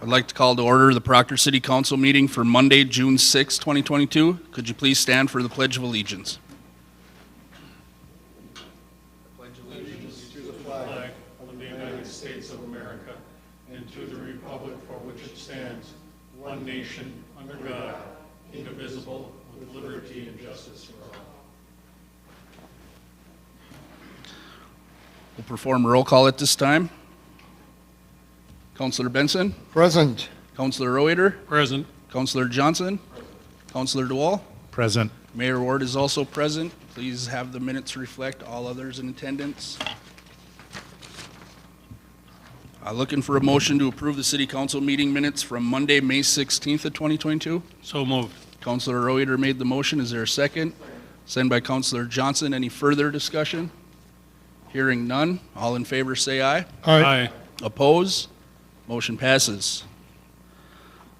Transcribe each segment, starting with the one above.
I'd like to call to order the Proctor City Council meeting for Monday, June 6, 2022. Could you please stand for the Pledge of Allegiance? Allegiance to the flag of the United States of America and to the republic for which it stands, one nation, under God, indivisible, with liberty and justice for all. We'll perform a roll call at this time. Councilor Benson? Present. Councilor Reuter? Present. Councilor Johnson? Councilor DeWall? Present. Mayor Ward is also present. Please have the minutes reflect all others in attendance. Looking for a motion to approve the City Council meeting minutes from Monday, May 16th of 2022. So moved. Councilor Reuter made the motion. Is there a second? Second by Councilor Johnson. Any further discussion? Hearing none. All in favor say aye. Aye. Oppose? Motion passes.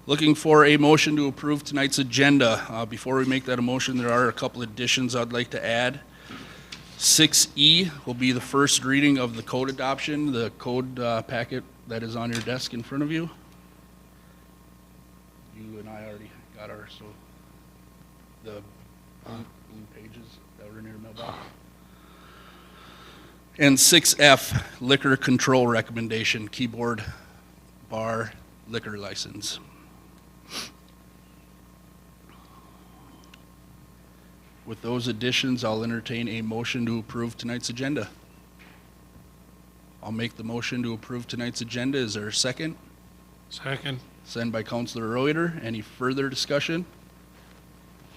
Looking for a motion to approve tonight's agenda. Before we make that a motion, there are a couple additions I'd like to add. 6E will be the first reading of the code adoption, the code packet that is on your desk in front of you. You and I already got ours, so the blue pages that were in your mailbox. And 6F, liquor control recommendation, keyboard bar liquor license. With those additions, I'll entertain a motion to approve tonight's agenda. I'll make the motion to approve tonight's agenda. Is there a second? Second. Sent by Councilor Reuter. Any further discussion?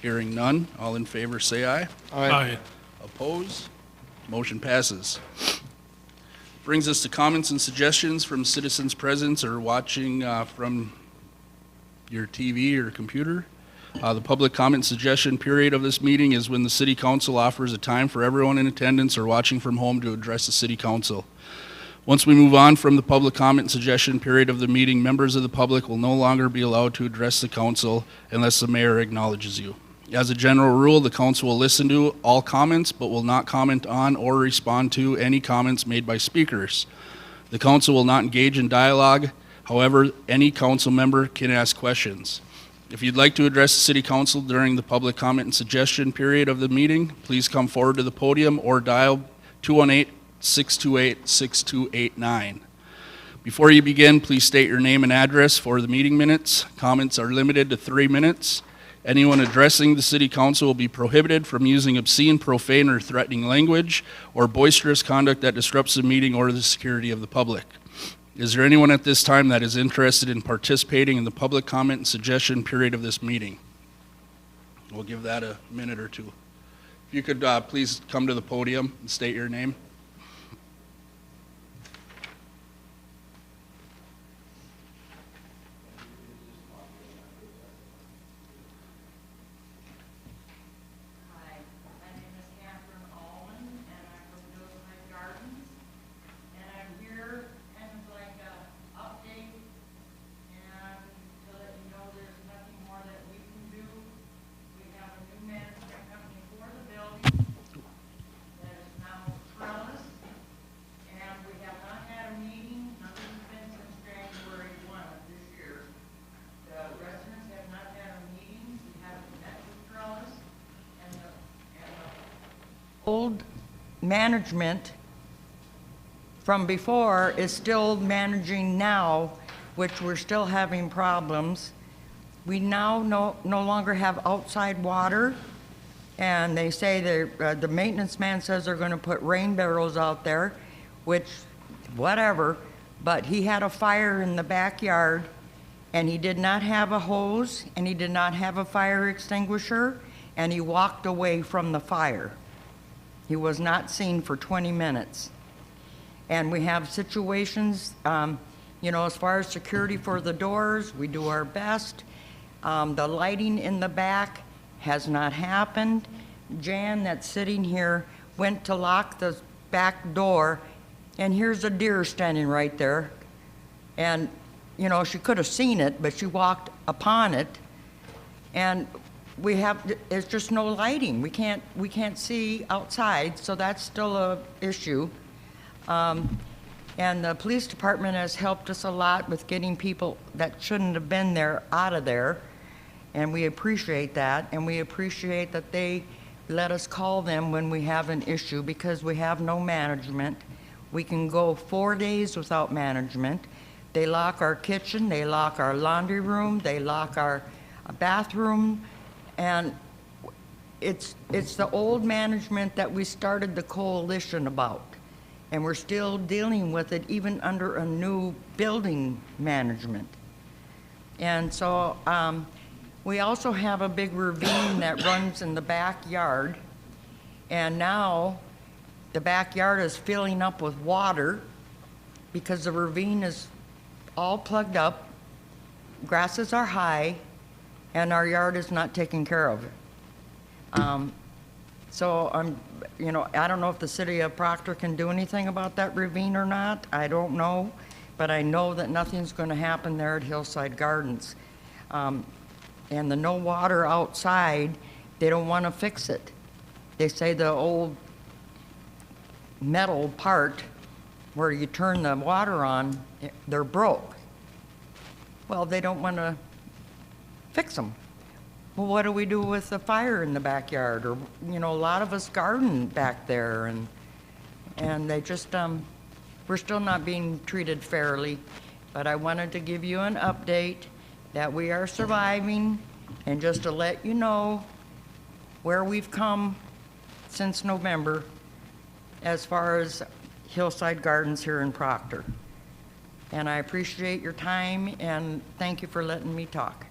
Hearing none. All in favor say aye. Aye. Opposed? Motion passes. Brings us to comments and suggestions from citizens present or watching from your TV or computer. The public comment suggestion period of this meeting is when the City Council offers a time for everyone in attendance or watching from home to address the City Council. Once we move on from the public comment suggestion period of the meeting, members of the public will no longer be allowed to address the council unless the mayor acknowledges you. As a general rule, the council will listen to all comments but will not comment on or respond to any comments made by speakers. The council will not engage in dialogue. However, any council member can ask questions. If you'd like to address the City Council during the public comment and suggestion period of the meeting, please come forward to the podium or dial 218-628-6289. Before you begin, please state your name and address for the meeting minutes. Comments are limited to 3 minutes. Anyone addressing the City Council will be prohibited from using obscene, profane, or threatening language or boisterous conduct that disrupts the meeting or the security of the public. Is there anyone at this time that is interested in participating in the public comment and suggestion period of this meeting? We'll give that a minute or two. If you could please come to the podium and state your name. Old management from before is still managing now, which we're still having problems. We now no longer have outside water, and they say the maintenance man says they're going to put rain barrels out there, which whatever, but he had a fire in the backyard, and he did not have a hose, and he did not have a fire extinguisher, and he walked away from the fire. He was not seen for 20 minutes. And we have situations, as far as security for the doors, we do our best. The lighting in the back has not happened. Jan, that's sitting here, went to lock the back door, and here's a deer standing right there. And, she could have seen it, but she walked upon it. And there's just no lighting. We can't see outside, so that's still a issue. And the police department has helped us a lot with getting people that shouldn't have been there out of there. And we appreciate that. And we appreciate that they let us call them when we have an issue because we have no management. We can go 4 days without management. They lock our kitchen, they lock our laundry room, they lock our bathroom. And it's the old management that we started the coalition about. And we're still dealing with it even under a new building management. And so we also have a big ravine that runs in the backyard. And now the backyard is filling up with water because the ravine is all plugged up, grasses are high, and our yard is not taken care of. So I don't know if the city of Proctor can do anything about that ravine or not. I don't know, but I know that nothing's going to happen there at Hillside Gardens. And the no water outside, they don't want to fix it. They say the old metal part where you turn the water on, they're broke. Well, they don't want to fix them. Well, what do we do with the fire in the backyard? Or, a lot of us garden back there, and they just, we're still not being treated fairly. But I wanted to give you an update that we are surviving, and just to let you know where we've come since November as far as Hillside Gardens here in Proctor. And I appreciate your time, and thank you for letting me talk.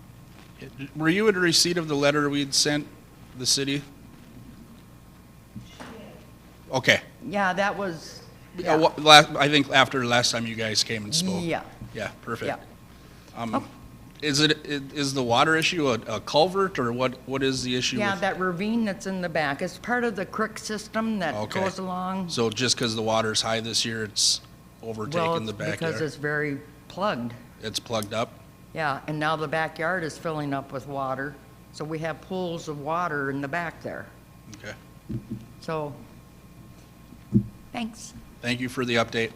Were you in receipt of the letter we'd sent the city? Okay. Yeah, that was, I think after last time you guys came and spoke. yeah. Yeah, perfect. Yeah. Is the water issue a culvert, or what is the issue? Yeah, with that ravine that's in the back. It's part of the creek system that Okay. goes along. So just because the water's high this year, it's overtaken the Because backyard? it's very plugged. It's plugged up? Yeah, and now the backyard is filling up with water. So we have pools of water in the back there. Okay. So, thanks. Thank you for the update.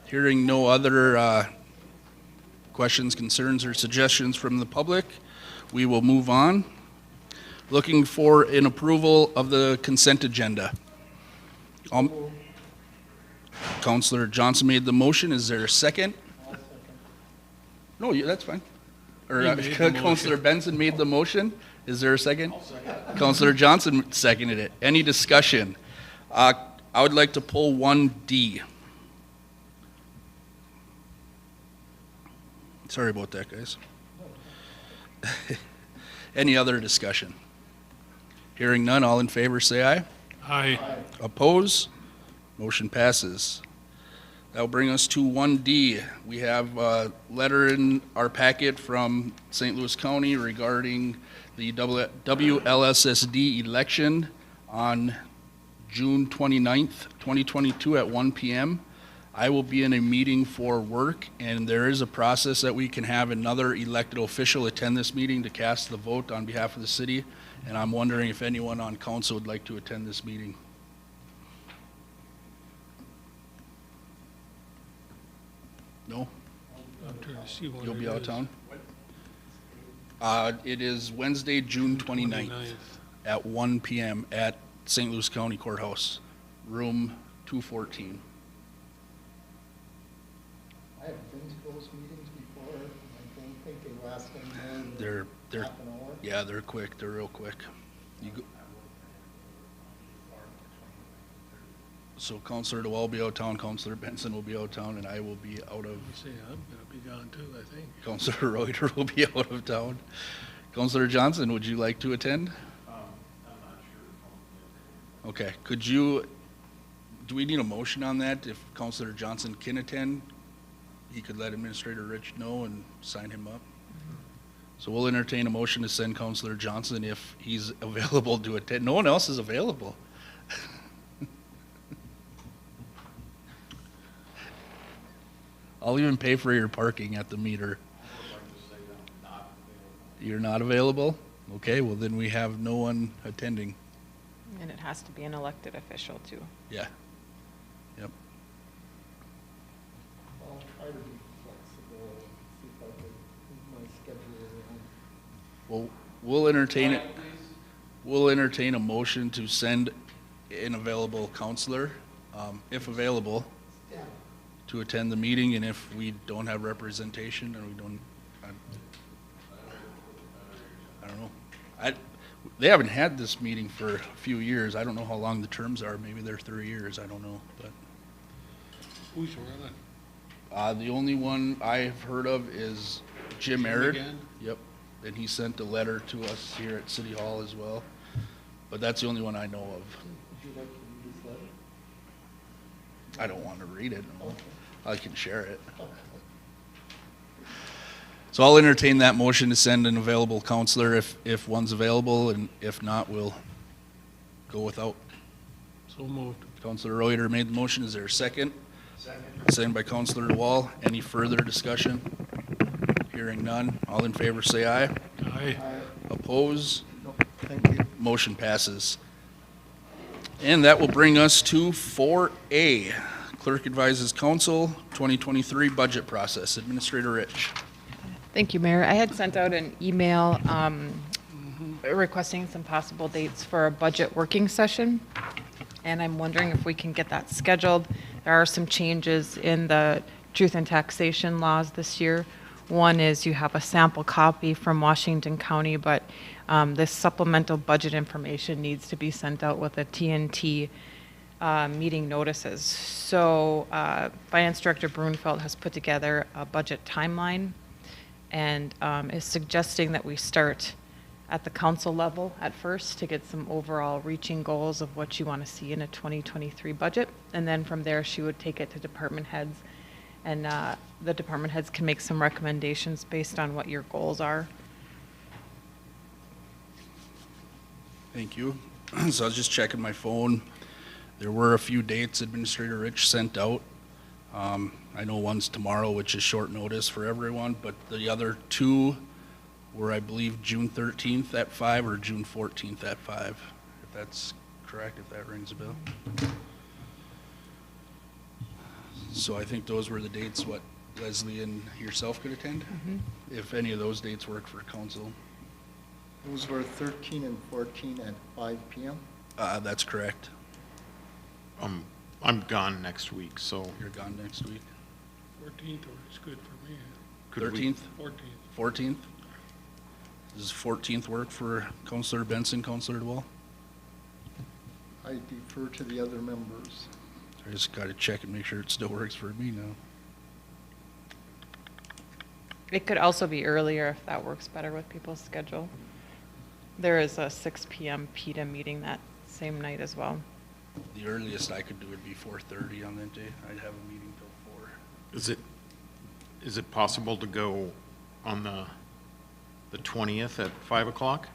Hearing no other questions, concerns, or suggestions from the public, we will move on. Looking for an approval of the consent agenda. Councilor Johnson made the motion. Is there a second? No, that's fine. Or He made the Councilor motion. Benson made the motion. Is there a second? Councilor Johnson seconded it. Any discussion? I would like to pull 1D. Sorry about that, guys. Any other discussion? Hearing none, all in favor say aye. Aye. Oppose? Motion passes. That'll bring us to 1D. We have a letter in our packet from St. Louis County regarding the WLSSD election on June 29th, 2022 at 1 p.m. I will be in a meeting for work, and there is a process that we can have another elected official attend this meeting to cast the vote on behalf of the city, and I'm wondering if anyone on council would like to attend this meeting. No? I'm trying to see when You'll it be out of is. town? It is Wednesday, June 29th at 1 p.m. at St. Louis County Courthouse, room 214. I have been to those meetings before. I don't think they last any more than They're, half an hour. yeah, they're quick, they're real quick. You go- So Counselor DeWall will be out of town, Counselor Benson will be out of town, and I will be out of, See, I'm gonna be gone too, I think. Counselor Reuter will be out of town. Counselor Johnson, would you like to attend? I'm not sure. Okay, could you, do we need a motion on that? If Counselor Johnson can attend, he could let Administrator Rich know and sign him up. So we'll entertain a motion to send Counselor Johnson if he's available to attend. No one else is available. I'll even pay for your parking at the meter. You're not available? Okay, well then we have no one attending. And it has to be an elected official too. Yeah. Yep. I'll try to be flexible, see if I can move my schedule around. Well, we'll entertain it. We'll entertain a motion to send an available counselor, if available, to attend the meeting, and if we don't have representation, and we don't, I don't know. They haven't had this meeting for a few years. I don't know how long the terms are. Maybe they're 3 years. I don't know, but. Who's running? The only one I've heard of is Jim Arid. again? Yep, and he sent a letter to us here at City Hall as well. But that's the only one I know of. Would you like to read this letter? I don't want to read it, no. I can share it. So I'll entertain that motion to send an available counselor if one's available, and if not, we'll go without. So moved. Counselor Reuter made the motion. Is there a second? Second. Second by Counselor DeWall. Any further discussion? Hearing none. All in favor say aye. Aye. Oppose? No, thank you. Motion passes. And that will bring us to 4A. Clerk advises council 2023 budget process. Administrator Rich. Thank you, Mayor. I had sent out an email requesting some possible dates for a budget working session, and I'm wondering if we can get that scheduled. There are some changes in the truth and taxation laws this year. One is you have a sample copy from Washington County, but this supplemental budget information needs to be sent out with a TNT meeting notices. So Finance Director Brunfeld has put together a budget timeline and is suggesting that we start at the council level at first to get some overall reaching goals of what you want to see in a 2023 budget. And then from there, she would take it to department heads, and the department heads can make some recommendations based on what your goals are. Thank you. So I was just checking my phone. There were a few dates Administrator Rich sent out. I know one's tomorrow, which is short notice for everyone, but the other two were, I believe, June 13th at 5 or June 14th at 5, if that's correct, if that rings a bell. So I think those were the dates what Leslie and yourself could attend, if any of those dates work for council. Those were 13 and 14 at 5 p.m. That's correct. I'm gone next week, so. You're gone next week. 14th is good for me. could we- 13th, 14th. 14th? Does 14th work for Councilor Benson, Councilor DeWall? I defer to the other members. I just gotta check and make sure it still works for me now. It could also be earlier if that works better with people's schedule. There is a 6 p.m. PETA meeting that same night as well. The earliest I could do would be 4:30 on that day. I'd have a meeting till 4. Is it possible to go on the 20th at 5 o'clock?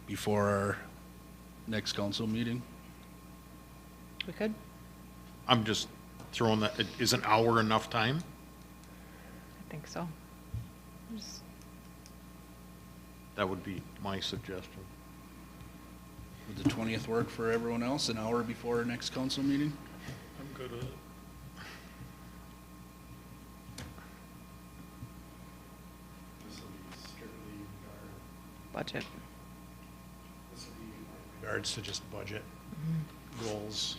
Before our next council meeting. We could? I'm just throwing that, is an hour enough time? I think so. Just- That would be my suggestion. Would the 20th work for everyone else, an hour before our next council meeting? I'm good with it. This will be strictly Budget. this will be in regards to just budget goals.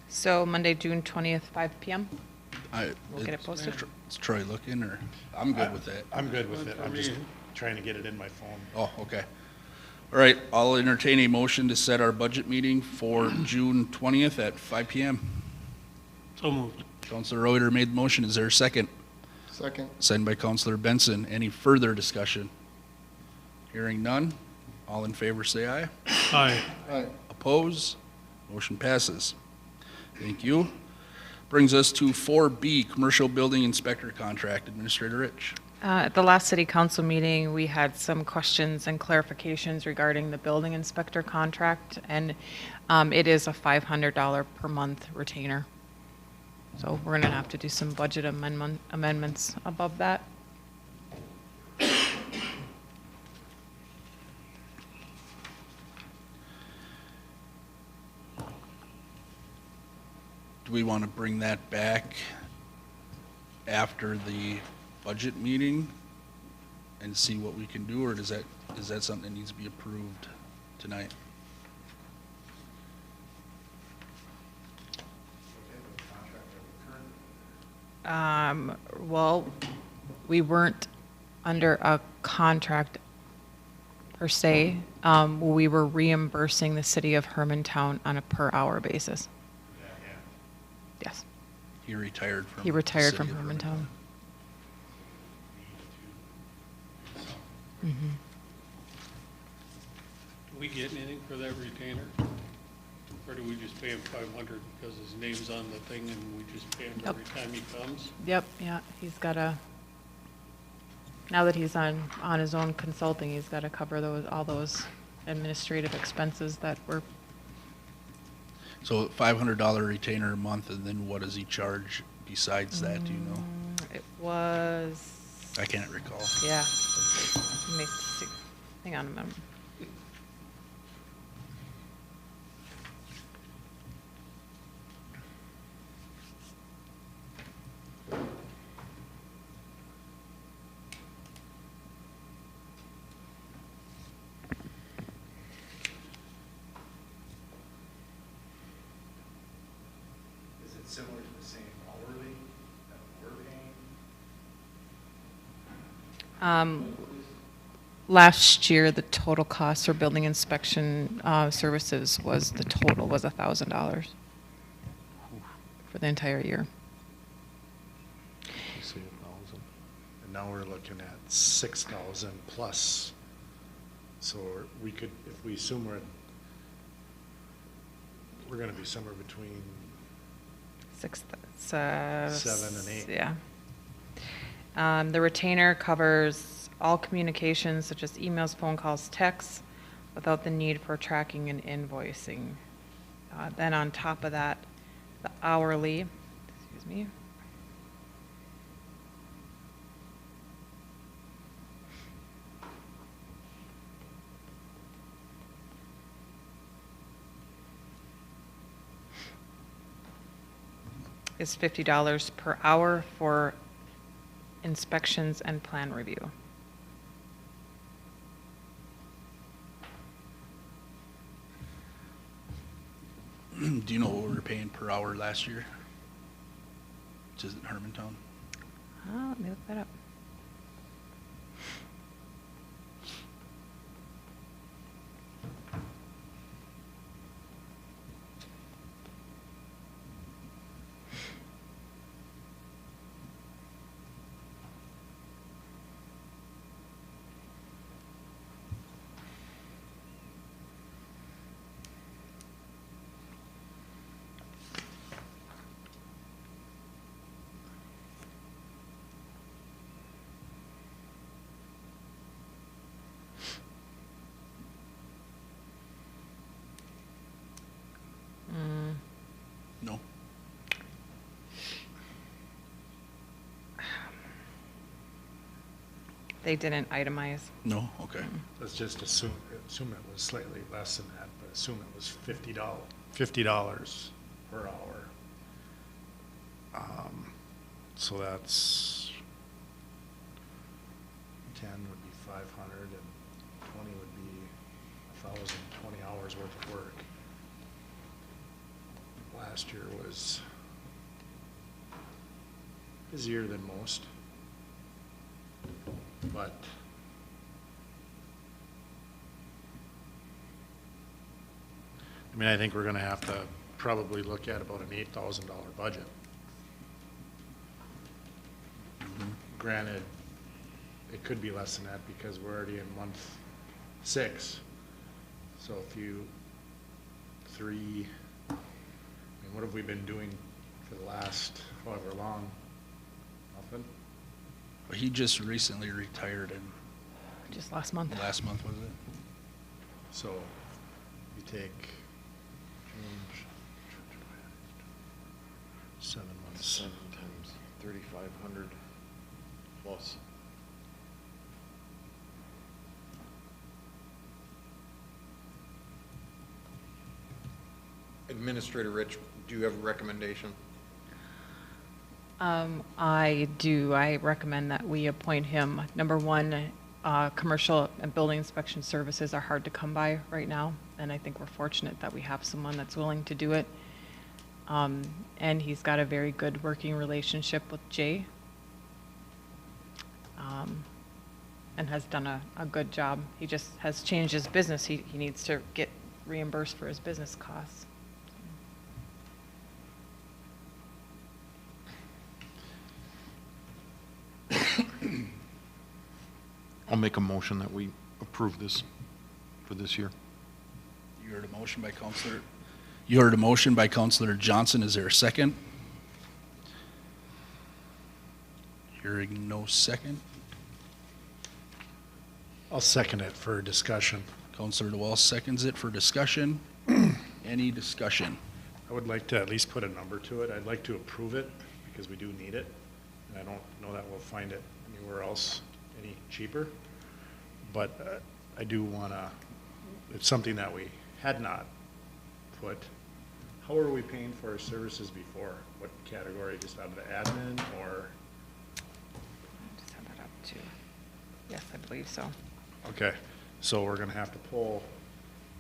So Monday, June 20th, 5 p.m.? I- We'll get it posted. Is Troy looking, or? I'm good with that. I'm good with it. For I'm just me. trying to get it in my phone. Oh, okay. All right, I'll entertain a motion to set our budget meeting for June 20th at 5 p.m. So moved. Councilor Reuter made the motion. Is there a second? Second. Second by Councilor Benson. Any further discussion? Hearing none. All in favor say aye. Aye. Aye. Oppose? Motion passes. Thank you. Brings us to 4B, Commercial Building Inspector Contract. Administrator Rich. At the last city council meeting, we had some questions and clarifications regarding the building inspector contract, and it is a $500 per month retainer. So we're going to have to do some budget amendments above that. Do we want to bring that back after the budget meeting and see what we can do, or is that something that needs to be approved tonight? Well, we weren't under a contract per se. We were reimbursing the city of Hermantown on a per hour basis. Yes, He retired from. he retired the from city of Hermantown. Do we get anything for that retainer? Or do we just pay him 500 because his name's on the thing and we just pay him Yep. every time he comes? Yep, yeah, he's got to, now that he's on his own consulting, he's got to cover all those administrative expenses that were, So $500 retainer a month, and then what does he charge besides that, do you know? it was, I can't recall. yeah. Let me see. Hang on a minute. Is it similar to the same hourly that we're paying? Last year, the total cost for building inspection services was $1,000 for the entire year. You say 1,000, and now we're looking at 6,000 plus. So we could, if we assume we're gonna be somewhere between 7 and 8. Yeah. The retainer covers all communications such as emails, phone calls, texts, without the need for tracking and invoicing. Then on top of that, the hourly, excuse me. Is $50 per hour for inspections and plan review. Do you know what we were paying per hour last year? Just in Hermantown? Let me look that up. No? They didn't itemize. No? Okay. Let's just assume it was slightly less than that, but assume it was $50 per hour. So that's 10 would be 500 and 20 would be 1,000, 20 hours worth of work. Last year was busier than most, but I mean, I think we're gonna have to probably look at about an $8,000 budget. Granted, it could be less than that because we're already in month 6. So if you, I mean, what have we been doing for the last however long? Nothing? He just recently retired in Just last month. last month, was it? So you take June, 7 months. 7 times 3,500 plus. Administrator Rich, do you have a recommendation? I do. I recommend that we appoint him. Number one, commercial and building inspection services are hard to come by right now, and I think we're fortunate that we have someone that's willing to do it. And he's got a very good working relationship with Jay, and has done a good job. He just has changed his business. He needs to get reimbursed for his business costs. I'll make a motion that we approve this for this year. You heard a motion by Counselor Johnson. Is there a second? Hearing no second. I'll second it for discussion. Counselor DeWall seconds it for discussion. Any discussion? I would like to at least put a number to it. I'd like to approve it because we do need it. And I don't know that we'll find it anywhere else any cheaper. But I do want to, it's something that we had not put. How were we paying for our services before? What category? Just out of the admin or? Just have that up too. Yes, I believe so. Okay, so we're gonna have to pull,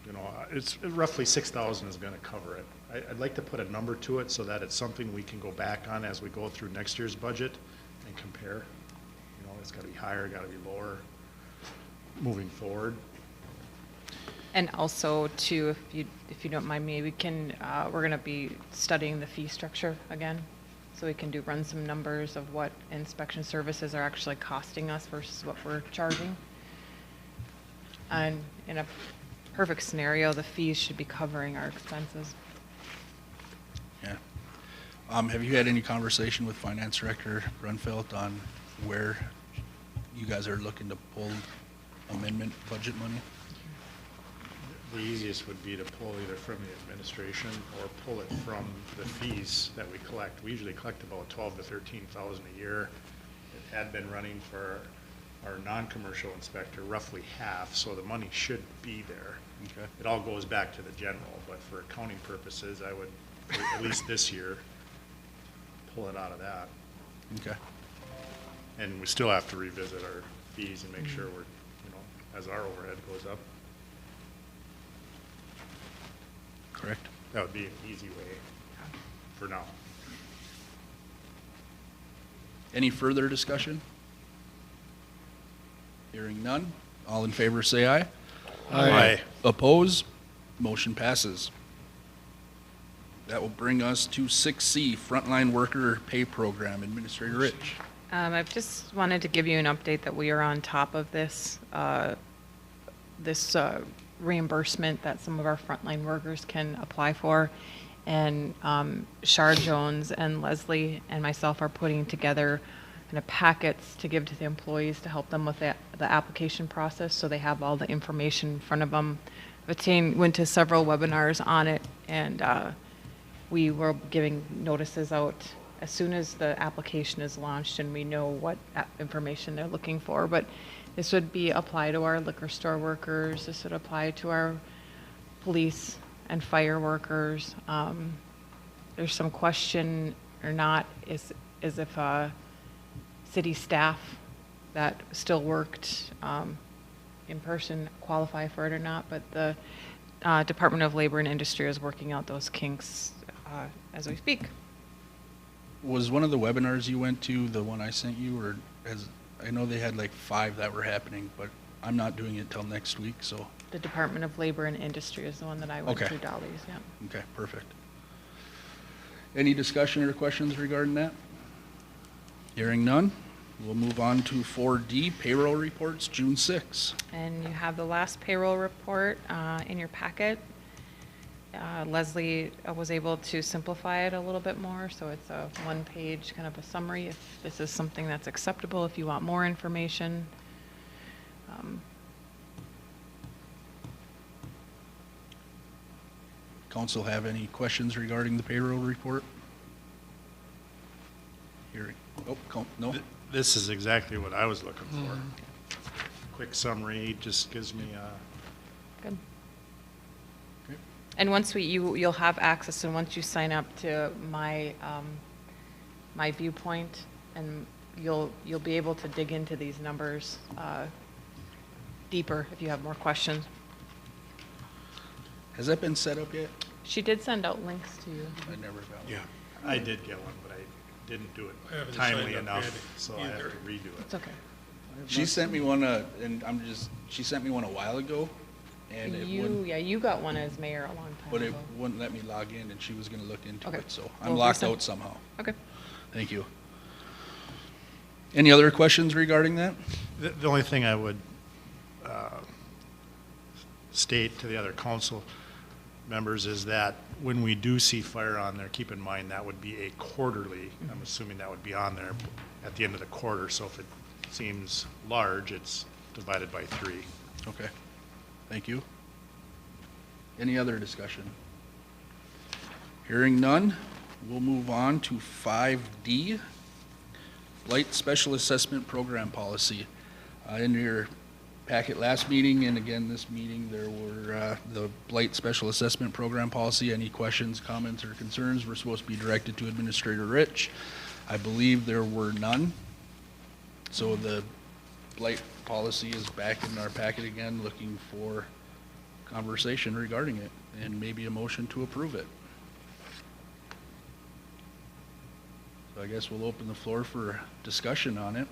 you know, it's roughly 6,000 is gonna cover it. I'd like to put a number to it so that it's something we can go back on as we go through next year's budget and compare. You know, it's gotta be higher, gotta be lower, moving forward. And also too, if you don't mind me, we can, we're gonna be studying the fee structure again. So we can run some numbers of what inspection services are actually costing us versus what we're charging. And in a perfect scenario, the fees should be covering our expenses. Yeah. Have you had any conversation with Finance Director Brunfeld on where you guys are looking to pull amendment budget money? The easiest would be to pull either from the administration or pull it from the fees that we collect. We usually collect about 12 to 13,000 a year. It had been running for our non-commercial inspector roughly half, so the money should be there. Okay. It all goes back to the general, but for accounting purposes, I would, for at least this year, pull it out of that. Okay. And we still have to revisit our fees and make sure we're, you know, as our overhead goes up. Correct. That would be an easy way for now. Any further discussion? Hearing none. All in favor, say aye. Aye. Oppose? Motion passes. That will bring us to 6C, Frontline Worker Pay Program. Administrator Rich. I've just wanted to give you an update that we are on top of this, reimbursement that some of our frontline workers can apply for. And Shar Jones and Leslie and myself are putting together kind of packets to give to the employees to help them with the application process, so they have all the information in front of them. Went to several webinars on it, and we were giving notices out as soon as the application is launched and we know what information they're looking for. But this would be applied to our liquor store workers. This would apply to our police and fire workers. There's some question or not is if city staff that still worked in person qualify for it or not, but the Department of Labor and Industry is working out those kinks as we speak. Was one of the webinars you went to the one I sent you, or I know they had like 5 that were happening, but I'm not doing it till next week, so. The Department of Labor and Industry is the one that I went Okay. to, Dolly's, yeah. Okay, perfect. Any discussion or questions regarding that? Hearing none, we'll move on to 4D, payroll reports, June 6. And you have the last payroll report in your packet. Leslie was able to simplify it a little bit more, so it's a one-page kind of a summary, if this is something that's acceptable, if you want more information. Council have any questions regarding the payroll report? Hearing, no? This is exactly what I was looking for. Quick summary, just gives me a. Good. Okay. And once you'll have access, and once you sign up to my, my viewpoint, and you'll be able to dig into these numbers deeper if you have more questions. Has that been set up yet? She did send out links to you. I never got one. Yeah, I did get one, but I didn't do I it haven't timely signed up enough, yet so I have either. to redo it. It's okay. She sent me one, and she sent me one a while ago, and it wouldn't, You got one as mayor a long time but it ago. wouldn't let me log in, and she was gonna look into Okay. it, so Well, I'm locked resend- out somehow. Okay. Thank you. Any other questions regarding that? The only thing I would state to the other council members is that when we do see fire on there, keep in mind that would be a quarterly, I'm assuming that would be on there at the end of the quarter, so if it seems large, it's divided by 3. Okay, thank you. Any other discussion? Hearing none, we'll move on to 5D, Blight Special Assessment Program Policy. In your packet last meeting, and again this meeting, there were the Blight Special Assessment Program Policy. Any questions, comments, or concerns were supposed to be directed to Administrator Rich. I believe there were none. So the Blight policy is back in our packet again, looking for conversation regarding it, and maybe a motion to approve it. So I guess we'll open the floor for discussion on it,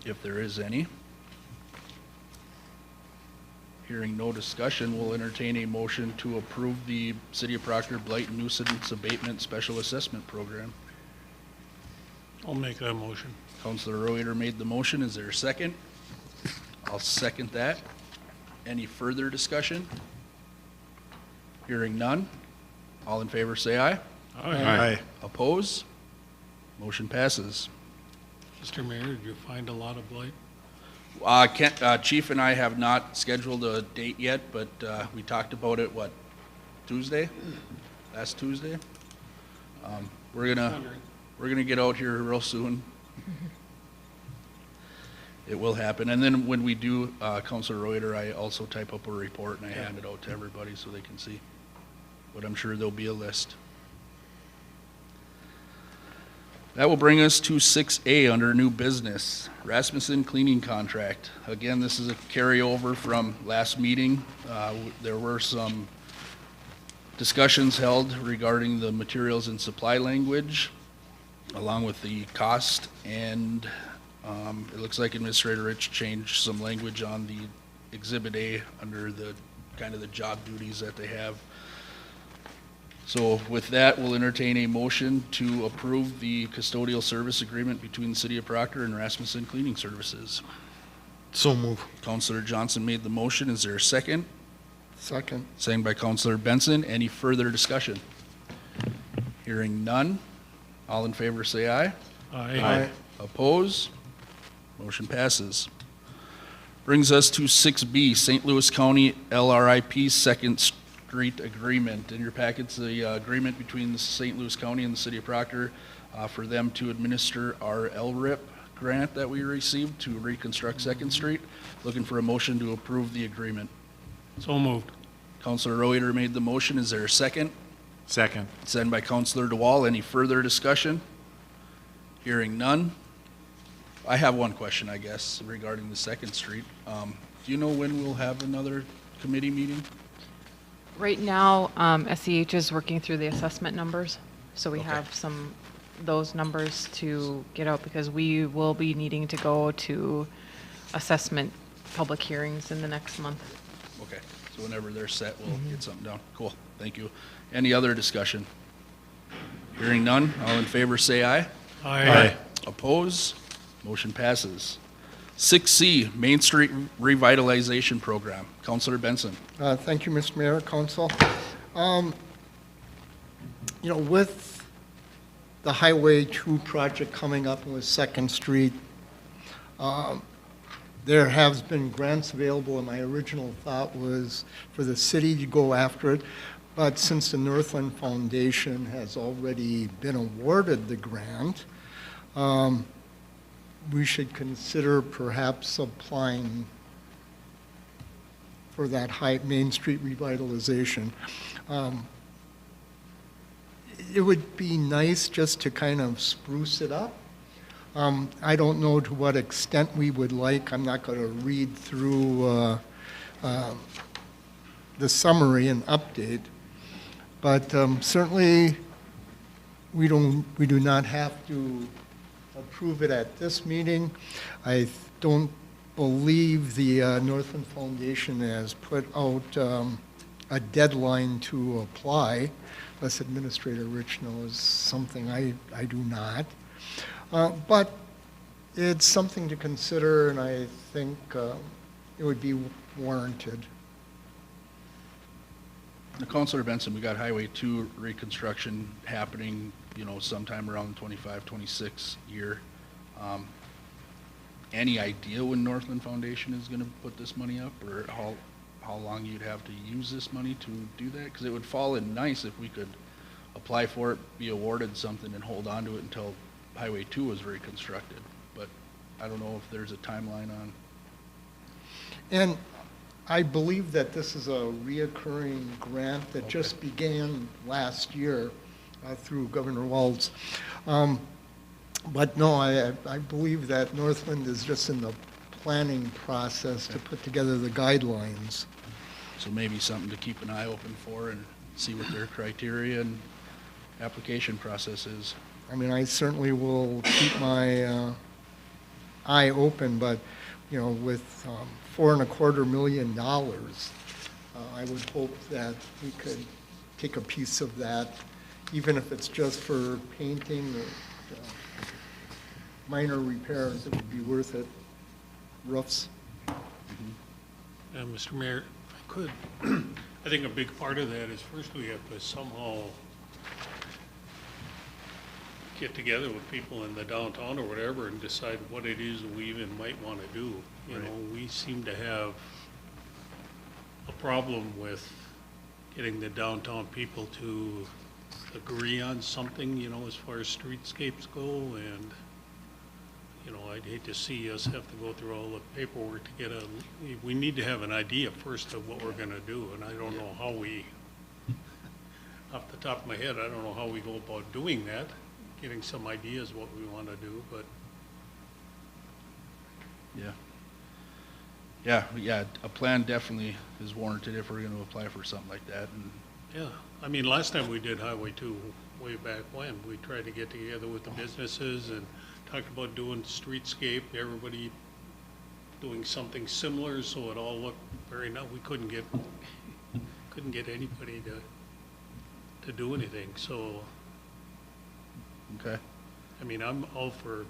if there is any. Hearing no discussion, we'll entertain a motion to approve the City of Proctor Blight Nuisance Abatement Special Assessment Program. I'll make that motion. Councilor Reuter made the motion. Is there a second? I'll second that. Any further discussion? Hearing none. All in favor, say aye. Aye. Oppose? Motion passes. Mr. Mayor, did you find a lot of blight? Chief and I have not scheduled a date yet, but we talked about it, what, Tuesday? Last Tuesday? We're gonna get out here real soon. It will happen. And then when we do, Councilor Reuter, I also type up a report and I hand it out to everybody so they can see. But I'm sure there'll be a list. That will bring us to 6A under new business, Rasmussen cleaning contract. Again, this is a carryover from last meeting. There were some discussions held regarding the materials and supply language, along with the cost, and it looks like Administrator Rich changed some language on the Exhibit A under the kind of the job duties that they have. So with that, we'll entertain a motion to approve the custodial service agreement between the City of Proctor and Rasmussen Cleaning Services. So move. Councilor Johnson made the motion. Is there a second? Second. Second by Councilor Benson. Any further discussion? Hearing none. All in favor, say aye. Aye. Oppose? Motion passes. Brings us to 6B, St. Louis County LRIP Second Street Agreement. In your packets, the agreement between the St. Louis County and the City of Proctor for them to administer our LRIP grant that we received to reconstruct Second Street. Looking for a motion to approve the agreement. So moved. Councilor Reuter made the motion. Is there a second? Second. Second by Councilor DeWall. Any further discussion? Hearing none. I have one question, I guess, regarding the Second Street. Do you know when we'll have another committee meeting? Right now, SEH is working through the assessment numbers, so we Okay. have those numbers to get out, because we will be needing to go to assessment public hearings in the next month. Okay, so whenever they're set, we'll get something down. Cool, thank you. Any other discussion? Hearing none, all in favor say aye. Aye. Oppose? Motion passes. 6C, Main Street Revitalization Program. Councilor Benson. Thank you, Mr. Mayor, Council. You know, with the Highway 2 project coming up with Second Street, there has been grants available, and my original thought was for the city to go after it. But since the Northland Foundation has already been awarded the grant, we should consider perhaps applying for that Main Street revitalization. It would be nice just to kind of spruce it up. I don't know to what extent we would like. I'm not going to read through the summary and update, but certainly we do not have to approve it at this meeting. I don't believe the Northland Foundation has put out a deadline to apply, unless Administrator Rich knows something I do not. But it's something to consider, and I think it would be warranted. Now, Councilor Benson, we got Highway 2 reconstruction happening, you know, sometime around the 25, 26 year. Any idea when Northland Foundation is going to put this money up, or how long you'd have to use this money to do that? Because it would fall in nice if we could apply for it, be awarded something, and hold on to it until Highway 2 was reconstructed. But I don't know if there's a timeline on. And I believe that this is a reoccurring grant that just began last year through Governor Walz. But no, I believe that Northland is just in the planning process to put together the guidelines. So maybe something to keep an eye open for and see what their criteria and application process is. I mean, I certainly will keep my eye open, but, you know, with $4.25 million, I would hope that we could take a piece of that, even if it's just for painting or minor repairs, it would be worth it. Roofs. Mr. Mayor, if I could, I think a big part of that is first we have to somehow get together with people in the downtown or whatever and decide what it is we even might want to do. You know, we seem to have a problem with getting the downtown people to agree on something, you know, as far as streetscapes go, and, you know, I'd hate to see us have to go through all the paperwork to get we need to have an idea first of what we're gonna do, and I don't know how we, off the top of my head, I don't know how we go about doing that, getting some ideas what we wanna do, but. Yeah, a plan definitely is warranted if we're going to apply for something like that. And Yeah, I mean, last time we did Highway 2, way back when, we tried to get together with the businesses and talked about doing streetscape, everybody doing something similar, so it all looked very nice. We couldn't get anybody to do anything, so, okay. I mean, I'm all for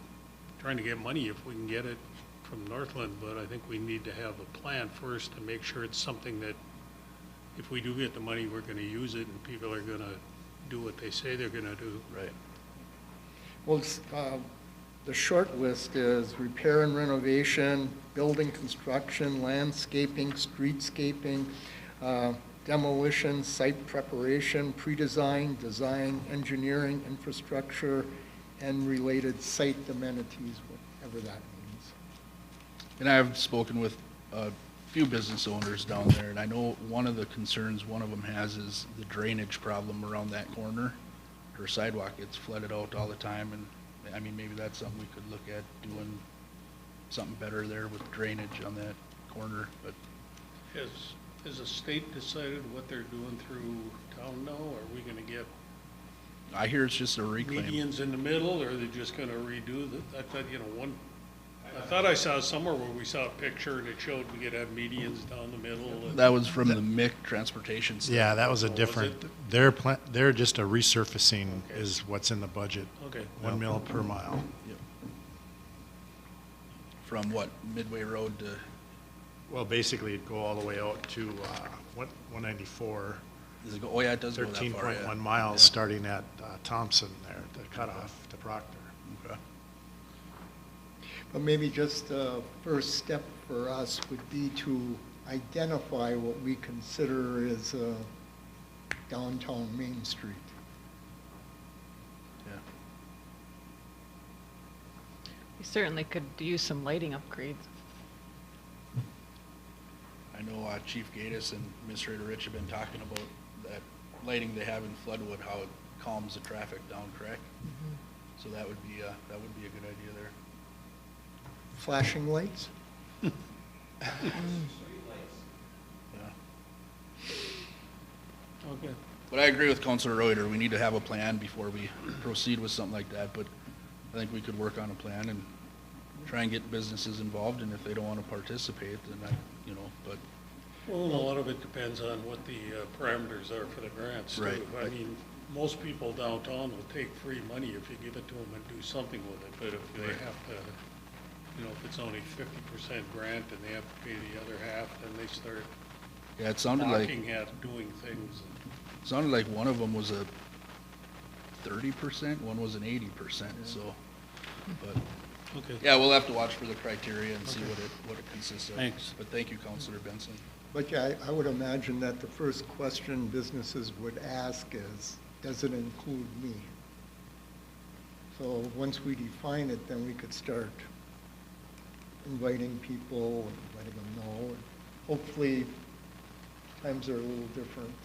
trying to get money if we can get it from Northland, but I think we need to have a plan first to make sure it's something that if we do get the money, we're gonna use it and people are gonna do what they say they're gonna do. Right. Well, the short list is repair and renovation, building construction, landscaping, streetscaping, demolition, site preparation, pre-design, design, engineering, infrastructure, and related site amenities, whatever that means. And I've spoken with a few business owners down there, and I know one of the concerns one of them has is the drainage problem around that corner. Her sidewalk gets flooded out all the time, and I mean, maybe that's something we could look at, doing something better there with drainage on that corner, but. Has the state decided what they're doing through town now? Are we gonna get I hear it's just a reclaim. medians in the middle, or are they just gonna redo I thought, you know, I thought I saw somewhere where we saw a picture and it showed we could have medians down the middle. And That was from the MIC transportation stuff. Yeah, that was a Was different, they're just a resurfacing is what's in the budget. Okay. 1 mil per mile. Yep. From what, Midway Road to, Well, basically it'd go all the way out to 194 Does it go, oh yeah, it does go that far, yeah. 13.1 miles, Yeah. starting at Thompson there, the cutoff to Proctor. Okay. But maybe just the first step for us would be to identify what we consider as downtown Main Street. Yeah. We certainly could use some lighting upgrades. I know Chief Gatus and Administrator Rich have been talking about that lighting they have in Floodwood, how it calms the traffic down, correct? So that would be a good idea there. Flashing lights? Yeah. Okay. But I agree with Councilor Reuter, we need to have a plan before we proceed with something like that, but I think we could work on a plan and try and get businesses involved, and if they don't want to participate, then but, Well, and a lot of it depends on what the parameters are for the grants too. Right. I mean, most people downtown will take free money if you give it to them and do something with it, but if they have to, if it's only 50% grant and they have to pay the other half, then they start yeah, it sounded like, knocking at doing things. one of them was a 30%, one was an 80%, so, but, Okay. yeah, we'll have to watch for the criteria and see what it consists of. Thanks. But thank you, Councilor Benson. But yeah, I would imagine that the first question businesses would ask is, does it include me? So once we define it, then we could start inviting people and letting them know. And hopefully, times are a little different.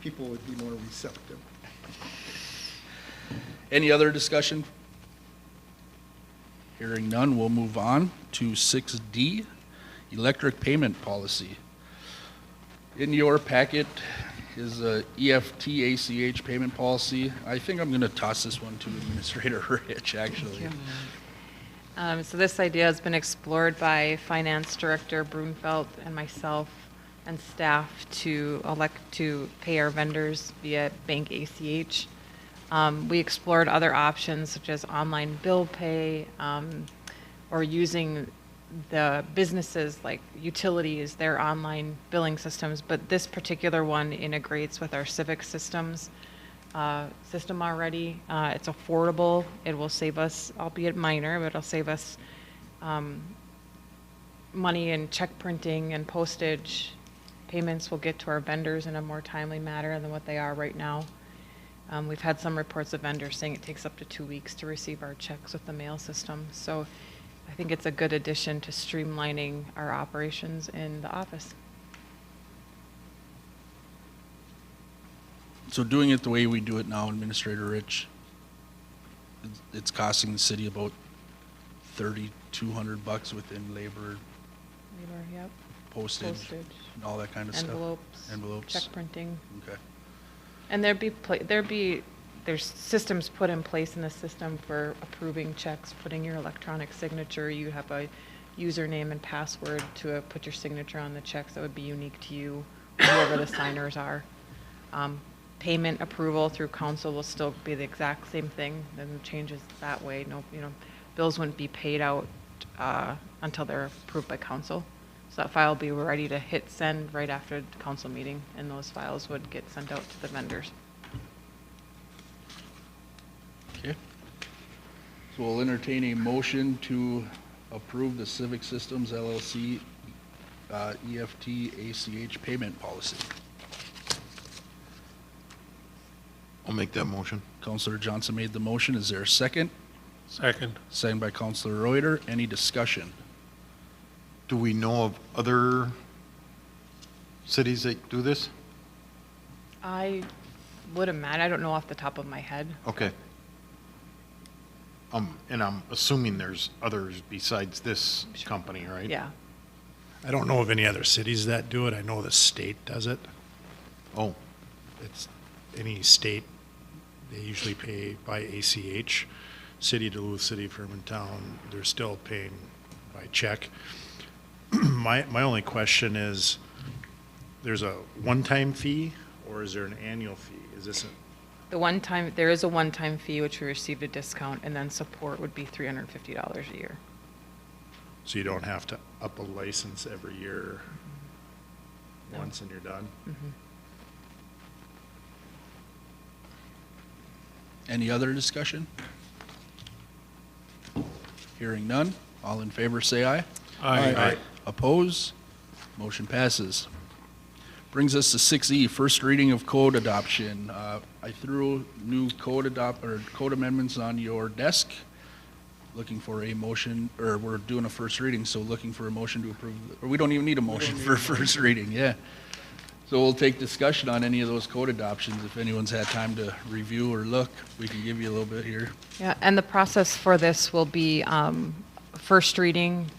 People would be more receptive. Any other discussion? Hearing none, we'll move on to 6D, electric payment policy. In your packet is a EFT ACH payment policy. I think I'm going to toss this one to Administrator Rich, actually. So this idea has been explored by Finance Director Brunfelt and myself and staff to elect to pay our vendors via bank ACH. We explored other options such as online bill pay or using the businesses like utilities, their online billing systems, but this particular one integrates with our civic systems system already. It's affordable. It will save us, albeit minor, but it'll save us money in check printing and postage. Payments will get to our vendors in a more timely manner than what they are right now. We've had some reports of vendors saying it takes up to 2 weeks to receive our checks with the mail system. So I think it's a good addition to streamlining our operations in the office. So doing it the way we do it now, Administrator Rich, it's costing the city about $3,200 within labor, Yep. postage, and all that kind of stuff. Envelopes. Check printing. Okay. And there's systems put in place in the system for approving checks, putting your electronic signature. You have a username and password to put your signature on the checks that would be unique to you, whoever the signers are. Payment approval through council will still be the exact same thing. No changes that way. No, bills wouldn't be paid out until they're approved by council. So that file will be ready to hit send right after the council meeting, and those files would get sent out to the vendors. Okay. So we'll entertain a motion to approve the Civic Systems LLC EFT ACH payment policy. I'll make that motion. Councilor Johnson made the motion. Is there a second? Second. Second by Councilor Reuter. Any discussion? Do we know of other cities that do this? I would imagine, I don't know off the top of my head. Okay. And I'm assuming there's others besides this Sure. company, right? Yeah. I don't know of any other cities that do it. I know the state does it. Oh, It's any state, they usually pay by ACH. City, Duluth City, Town, they're still paying by check. My only question is, there's a one-time fee or is there an annual fee? Is this There is a one-time fee, which we received a discount, and then support would be $350 a year. so you don't have to up a license every year No. once and you're done? Mhm. Any other discussion? Hearing none. All in favor, say aye. Aye. Oppose? Motion passes. Brings us to 6E, first reading of code adoption. I threw new code amendments on your desk. Looking for a motion, or we're doing a first reading, so looking for a motion to approve, or we don't even need a motion for first reading, yeah. So we'll take discussion on any of those code adoptions. If anyone's had time to review or look, we can give you a little bit here. Yeah, and the process for this will be first reading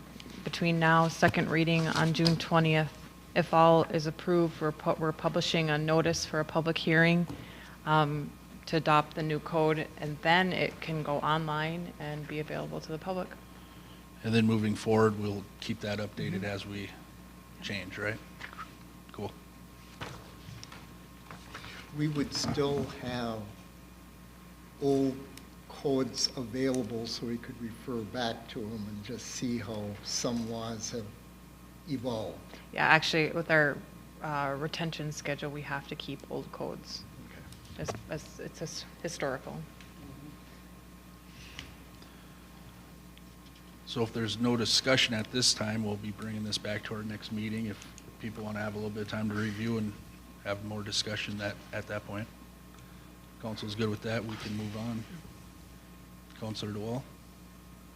between now, second reading on June 20th. If all is approved, we're publishing a notice for a public hearing to adopt the new code, and then it can go online and be available to the public. And then moving forward, we'll keep that updated as we change, right? Cool. We would still have old codes available so we could refer back to them and just see how some laws have evolved. Yeah, actually, with our retention schedule, we have to keep old codes. As it's historical. So if there's no discussion at this time, we'll be bringing this back to our next meeting. If people want to have a little bit of time to review and have more discussion at that point. Council's good with that, we can move on. Councilor DeWall?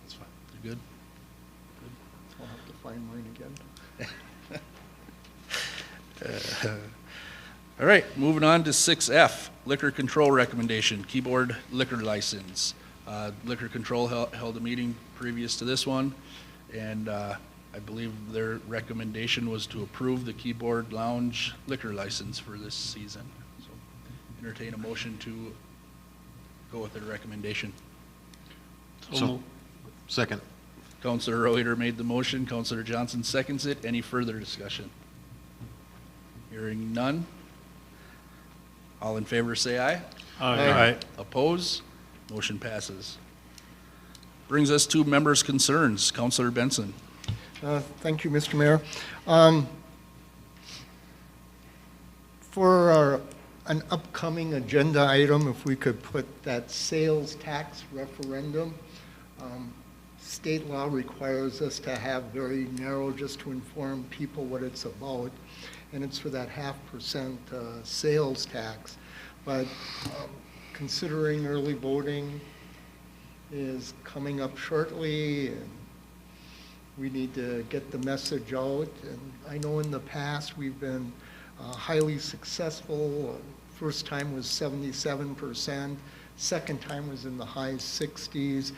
That's fine. You good? I'll have to find mine again. All right, moving on to 6F, liquor control recommendation, keyboard liquor license. Liquor control held a meeting previous to this one, and I believe their recommendation was to approve the keyboard lounge liquor license for this season. So entertain a motion to go with their recommendation. So, second. Councilor Reuter made the motion, Councilor Johnson seconds it. Any further discussion? Hearing none. All in favor, say aye. Aye. Oppose? Motion passes. Brings us to members' concerns. Councilor Benson. Thank you, Mr. Mayor. For an upcoming agenda item, if we could put that sales tax referendum. State law requires us to have very narrow, just to inform people what it's about, and it's for that 0.5% sales tax. But considering early voting is coming up shortly, and we need to get the message out. And I know in the past we've been highly successful. First time was 77%, second time was in the high 60s,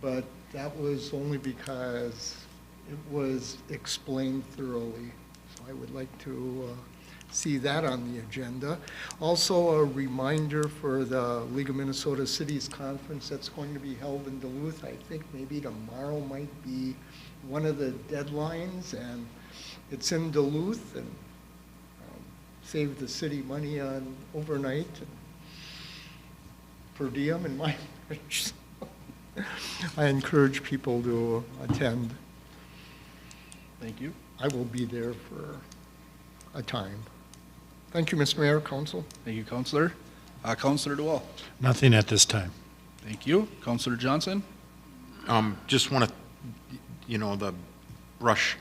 but that was only because it was explained thoroughly. So I would like to see that on the agenda. Also, a reminder for the League of Minnesota Cities Conference that's going to be held in Duluth. I think maybe tomorrow might be one of the deadlines, and it's in Duluth, and save the city money on overnight and per diem and mileage. I encourage people to attend. Thank you. I will be there for a time. Thank you, Mr. Mayor, Council. Thank you, Councilor. Councilor DeWall. Nothing at this time. Thank you. Councilor Johnson. Just want to, the brush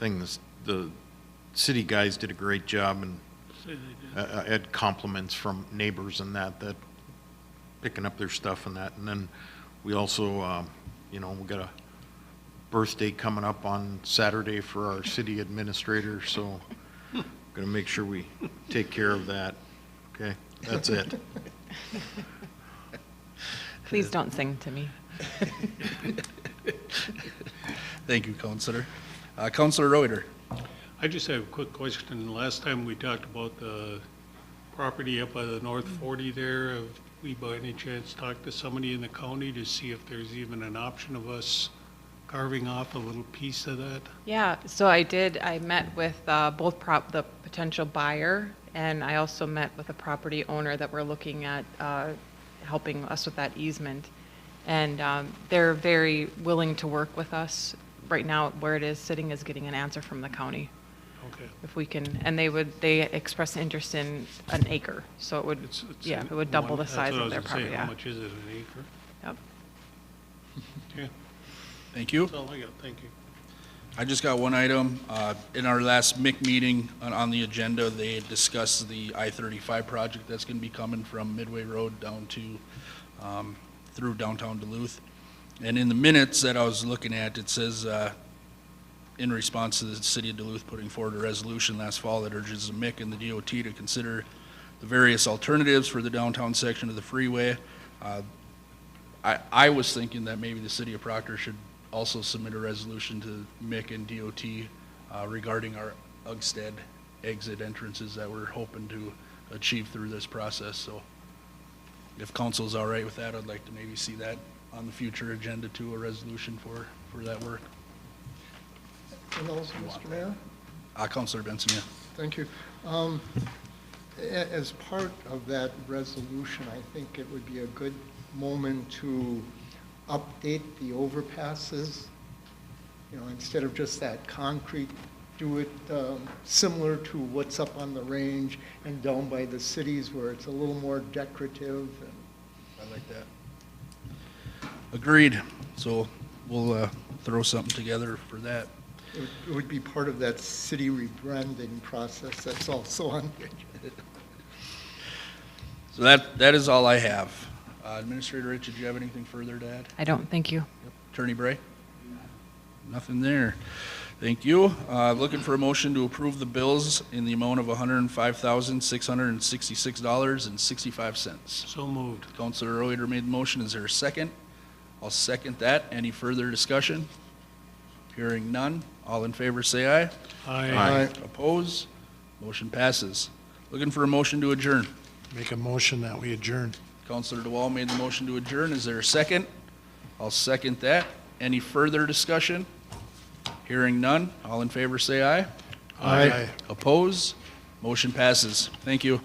thing, the city guys did a great job, and I had compliments from neighbors and that picking up their stuff and that. And then we also, we got a birthday coming up on Saturday for our city administrator, so going to make sure we take care of that. Okay, that's it. Please don't sing to me. Thank you, Councilor. Councilor Reuter. I just have a quick question. Last time we talked about the property up by the North 40 there. Have we by any chance talked to somebody in the county to see if there's even an option of us carving off a little piece of that? Yeah, so I did. I met with both the potential buyer, and I also met with a property owner that we're looking at helping us with that easement. And they're very willing to work with us. Right now, where it is sitting is getting an answer from the county. Okay. If we can, and they expressed interest in an acre, so it would, yeah, it would double the size of their property, How yeah. much is it, an acre? Yep. Okay, Thank you. that's all I got, thank you. I just got one item. In our last MIC meeting on the agenda, they had discussed the I-35 project that's going to be coming from Midway Road down to, through downtown Duluth. And in the minutes that I was looking at, it says, in response to the city of Duluth putting forward a resolution last fall that urges the MIC and the DOT to consider the various alternatives for the downtown section of the freeway. I was thinking that maybe the city of Proctor should also submit a resolution to MIC and DOT regarding our Ugstead exit entrances that we're hoping to achieve through this process. So if council's all right with that, I'd like to maybe see that on the future agenda to a resolution for that work. And also, Mr. Mayor? Councilor Benson, yeah. Thank you. As part of that resolution, I think it would be a good moment to update the overpasses. You know, instead of just that concrete, do it similar to what's up on the range and down by the cities where it's a little more decorative. And I like that. Agreed. So we'll throw something together for that. it would be part of that city rebranding process that's also on the agenda. So that is all I have. Administrator Rich, did you have anything further to add? I don't, thank you. Attorney Bray? Nothing there. Thank you. Looking for a motion to approve the bills in the amount of $105,666.65. So moved. Counselor Reuter made the motion. Is there a second? I'll second that. Any further discussion? Hearing none. All in favor say aye. Aye. Oppose? Motion passes. Looking for a motion to adjourn. Make a motion that we adjourn. Counselor DeWall made the motion to adjourn. Is there a second? I'll second that. Any further discussion? Hearing none. All in favor say aye. Aye. Oppose? Motion passes. Thank you.